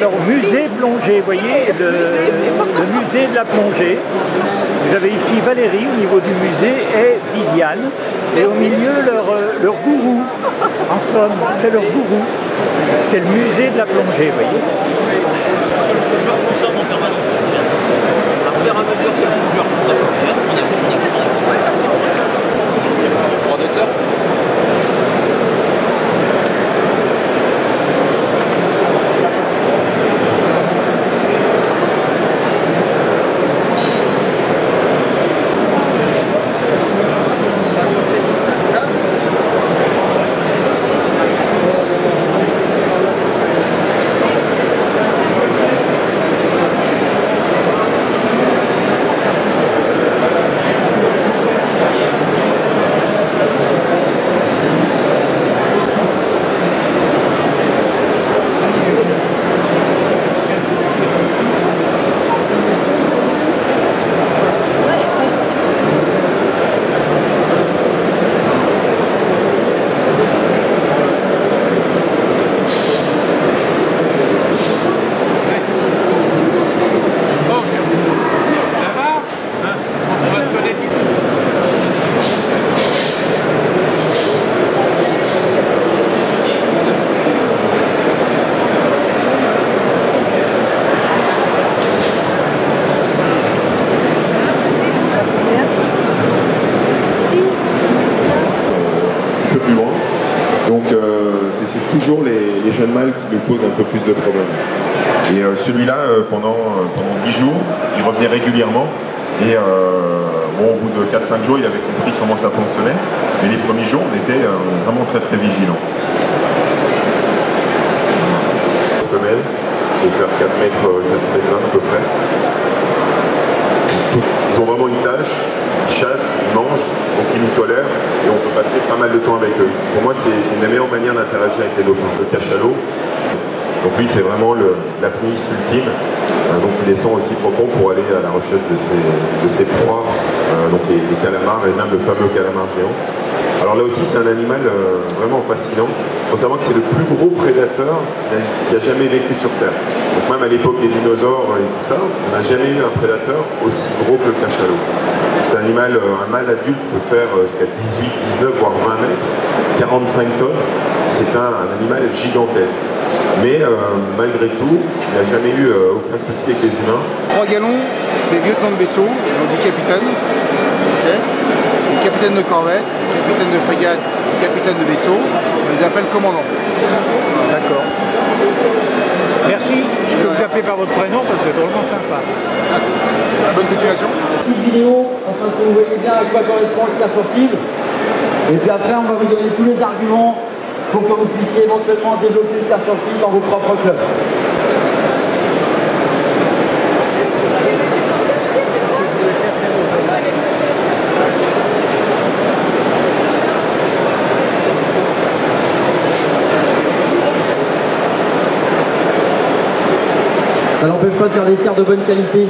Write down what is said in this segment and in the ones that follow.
Alors, musée plongée, vous voyez, le musée de la plongée. Vous avez ici Valérie au niveau du musée et Viviane. Et au milieu, leur gourou. En somme, c'est leur gourou. C'est le musée de la plongée, vous voyez. Donc c'est toujours les jeunes mâles qui nous posent un peu plus de problèmes. Et celui-là, pendant 10 jours, il revenait régulièrement. Et bon, au bout de 4-5 jours, il avait compris comment ça fonctionnait. Mais les premiers jours, on était vraiment très vigilants. Femelle, il faut faire 4 mètres 20 à peu près. Ils ont vraiment une tâche, ils chassent, ils mangent, donc ils nous tolèrent et on peut passer pas mal de temps avec eux. Pour moi, c'est une des meilleures manières d'interagir avec les dauphins. Le cachalot, donc lui c'est vraiment l'apnéiste ultime, donc il descend aussi profond pour aller à la recherche de ses proies, donc les calamars et même le fameux calamar géant. Alors là aussi c'est un animal vraiment fascinant. Il faut savoir que c'est le plus gros prédateur qui a jamais vécu sur Terre. Donc même à l'époque des dinosaures et tout ça, on n'a jamais eu un prédateur aussi gros que le cachalot. C'est un animal, un mâle adulte peut faire jusqu'à 18, 19 voire 20 mètres, 45 tonnes. C'est un animal gigantesque. Mais malgré tout, il n'a jamais eu aucun souci avec les humains. 3 gallons, c'est lieutenant de vaisseau, on dit capitaine. Okay. Et capitaine de corvette, capitaine de frégate et capitaine de vaisseau, on les appelle commandants. D'accord. Merci, je peux vous appeler par votre prénom parce que c'est drôlement sympa. Bonne continuation. Petite vidéo, parce que vous voyez bien à quoi correspond le classeur cible. Et puis après, on va vous donner tous les arguments pour que vous puissiez éventuellement développer le classeur cible dans vos propres clubs. Ça n'empêche pas de faire des tirs de bonne qualité.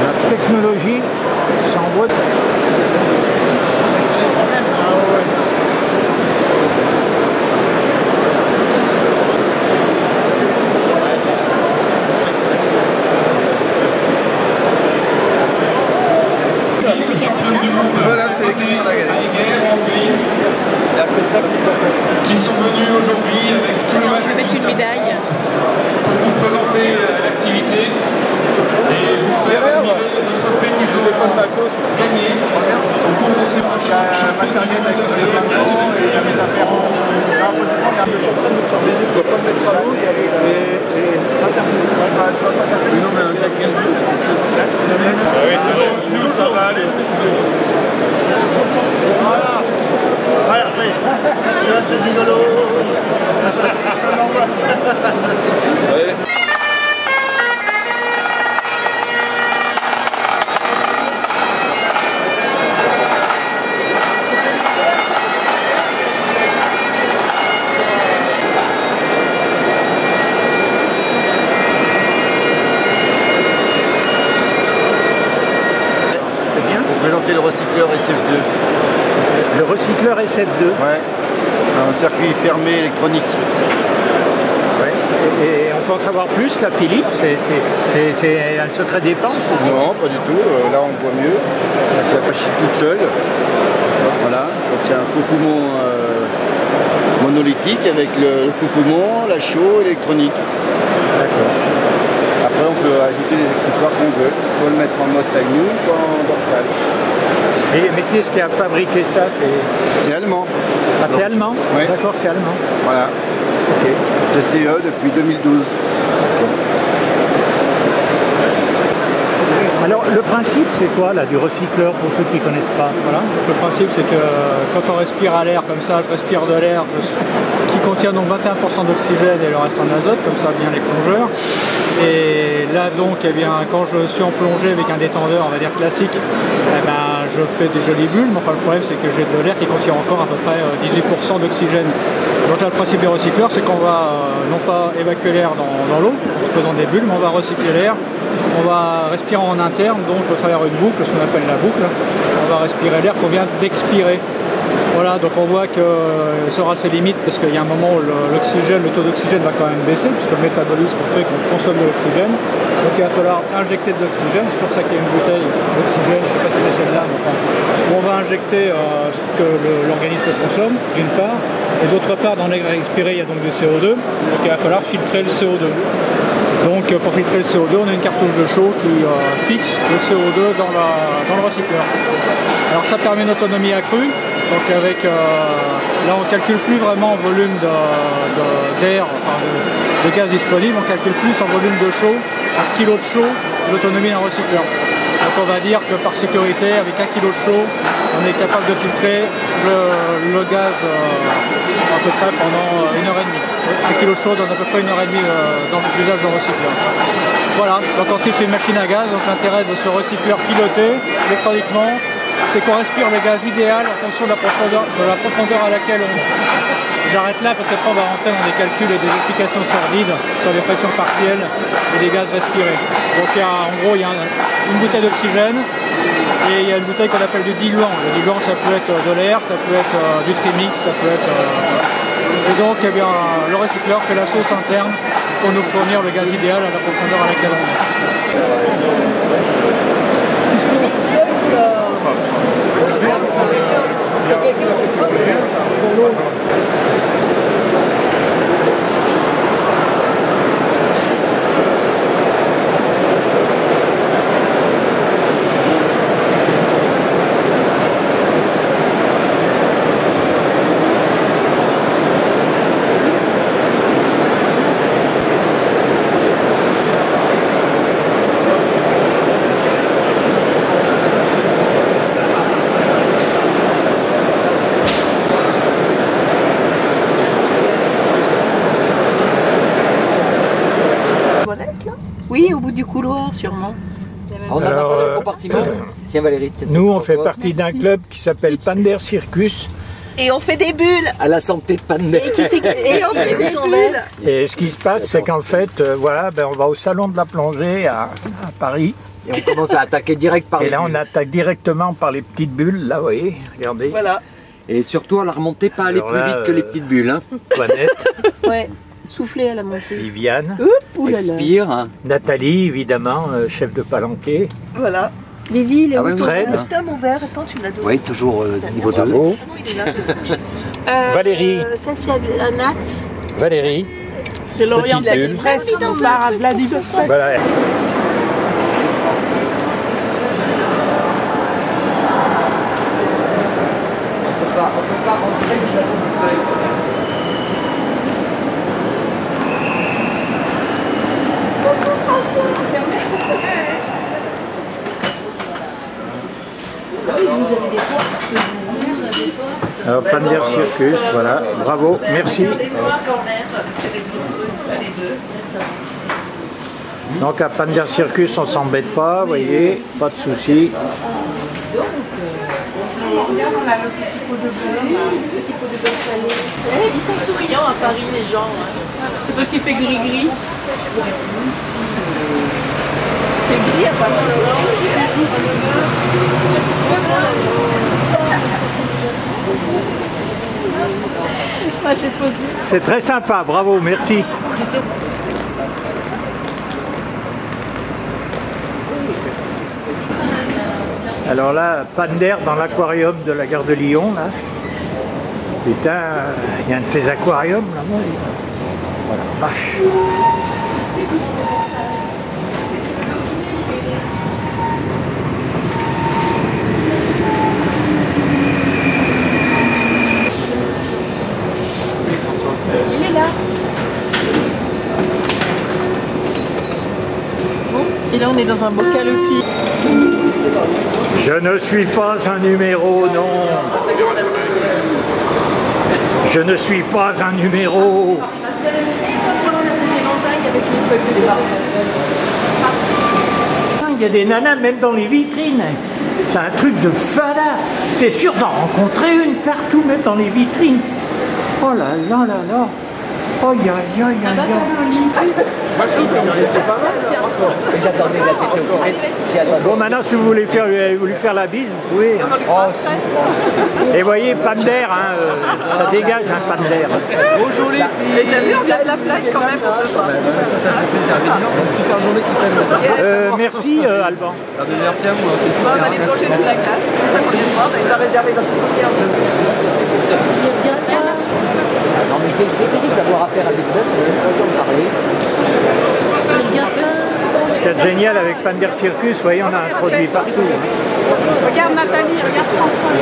La technologie s'envoie. Voilà, c'est l'équipe qui sont venus aujourd'hui avec tout le reste. Je vais mettre une médaille. Pour vous présenter l'activité et vous faire admirer le trophée qu'ils ont gagné au cours de ces ma serviette avec les parents et mes affaires. Là, je suis en train de me former, je ne dois pas mettre à l'eau et mais non, mais un gars qui a oui, c'est vrai, nous ça va aller. voilà. Voilà, oui. Tu vois, c'est rigolo. présenter le recycleur SF2. Le recycleur SF2. Ouais, un circuit fermé électronique. Ouais. Et on peut en savoir plus là, Philippe? C'est un secret défense? Non, pas du tout. Là, on voit mieux. C'est la machine toute seule. Voilà. Donc, c'est un faux poumon monolithique avec le faux poumon, la chaux électronique. D'accord. Après, on peut ajouter les accessoires qu'on veut. Soit le mettre en mode side new, soit en dorsale. Mais qui est-ce qui a fabriqué ça? C'est allemand. Ah, c'est allemand? Oui. D'accord, c'est allemand. Voilà. Ok. C'est CE depuis 2012. Alors le principe c'est quoi là du recycleur pour ceux qui ne connaissent pas? Voilà. Le principe c'est que quand on respire à l'air comme ça, je respire de l'air qui contient donc 21% d'oxygène et le reste en azote, comme ça vient les plongeurs. Et là donc eh bien, quand je suis en plongée avec un détendeur on va dire classique, eh ben, je fais des jolies bulles, mais enfin le problème c'est que j'ai de l'air qui contient encore à peu près 18% d'oxygène. Donc là le principe des recycleurs c'est qu'on va non pas évacuer l'air dans l'eau en faisant des bulles, mais on va recycler l'air. On va respirer en interne, donc au travers une boucle, ce qu'on appelle la boucle. On va respirer l'air qu'on vient d'expirer. Voilà, donc on voit que ça aura ses limites parce qu'il y a un moment où l'oxygène, le taux d'oxygène va quand même baisser puisque le métabolisme fait qu'on consomme de l'oxygène. Donc il va falloir injecter de l'oxygène, c'est pour ça qu'il y a une bouteille d'oxygène, je ne sais pas si c'est celle-là, mais enfin, où on va injecter ce que l'organisme consomme, d'une part, et d'autre part, dans l'air expiré, il y a donc du CO2, donc il va falloir filtrer le CO2. Donc pour filtrer le CO2, on a une cartouche de chaux qui fixe le CO2 dans le recycleur. Alors ça permet une autonomie accrue. Donc avec, là on ne calcule plus vraiment en volume d'air, enfin de gaz disponible, on calcule plus en volume de chaux, par kilo de chaux, l'autonomie d'un recycleur. Donc on va dire que par sécurité, avec 1 kg de chaux, on est capable de filtrer le gaz à peu près pendant 1h30. 1 kg de chaux donne à peu près 1h30 dans l'usage d'un recycleur. Voilà, donc ensuite c'est une machine à gaz, donc l'intérêt de ce recycleur piloté électroniquement, c'est qu'on respire le gaz idéal en fonction de la profondeur à laquelle on... J'arrête là parce qu'après on va rentrer dans des calculs et des explications sordides sur les pressions partielles et les gaz respirés. Donc en gros il y a une bouteille d'oxygène et il y a une bouteille qu'on appelle du diluant. Le diluant ça peut être de l'air, ça peut être du trimix, ça peut être... Et donc eh bien, le recycleur fait la sauce interne pour nous fournir le gaz idéal à la profondeur à laquelle on est. Oui, au bout du couloir, sûrement. On a pas dans le compartiment. Tiens Valérie, Nous on fait partie d'un club qui s'appelle Pander Circus. Et on fait des bulles. à la santé de Pander. Et on fait des bulles. Et ce qui se passe, c'est qu'en fait, voilà, ben, on va au salon de la plongée à Paris. Et on commence à attaquer direct par Et les là, on bulles. attaque directement par les petites bulles. Là, vous voyez, regardez. Voilà. Et surtout à la remontée, pas aller Alors plus là, vite que les petites bulles. Hein. Toinette, Ouais, souffler à la montée. Viviane, Ouh là là. Expire. Hein. Nathalie, évidemment, chef de palanquet. Voilà. Vivi, il est Ah où ouais, ton Fred. verre? Putain, mon verre, attends, tu l'as donné. Oui, toujours niveau 2. Bravo. Il est là. Valérie. Ça, c'est un Nat. Valérie. C'est l'Orient Petite bulle. Express. On part à Vladivostok. Voilà. On peut pas rentrer du salon de feuille. Alors, Pander Circus, voilà. Bravo, merci. Donc à Pander Circus, on s'embête pas, vous voyez, pas de souci. Ils sont souriants à Paris, les gens. C'est parce qu'il fait gris-gris. C'est gris à Paris. t'ai posé. C'est très sympa, bravo, merci. Alors là, panne d'air dans l'aquarium de la gare de Lyon, là. Putain, il y a un de ces aquariums là-bas. Voilà, vache. Il est là. Bon, et là on est dans un bocal aussi. Je ne suis pas un numéro, non. Je ne suis pas un numéro. Il y a des nanas même dans les vitrines. C'est un truc de fada. T'es sûr d'en rencontrer une partout, même dans les vitrines. Oh là là là là. Oh aïe aïe aïe aïe. J'attendais la tête au toilette. Bon, maintenant, si vous voulez lui faire la bise, vous pouvez. Et voyez, panne d'air, hein, ça dégage un panne d'air. Bonjour les filles. Mais t'as vu, on garde la plaque quand même. Ça fait plaisir. C'est une super journée qui s'aime. Merci, Alban. Merci à vous, c'est super. On va aller plonger sous la glace. C'est ça qu'on vient de voir. Il a réservé notre concierge. Non mais c'est terrible d'avoir affaire à des bêtes, on peut en parler. Ce qui est génial avec Panne d'air Circus, vous voyez, on a un produit partout. Regarde Nathalie, regarde François.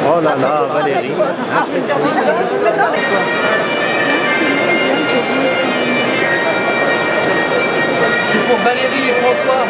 Oh là là, Valérie. C'est pour Valérie et François.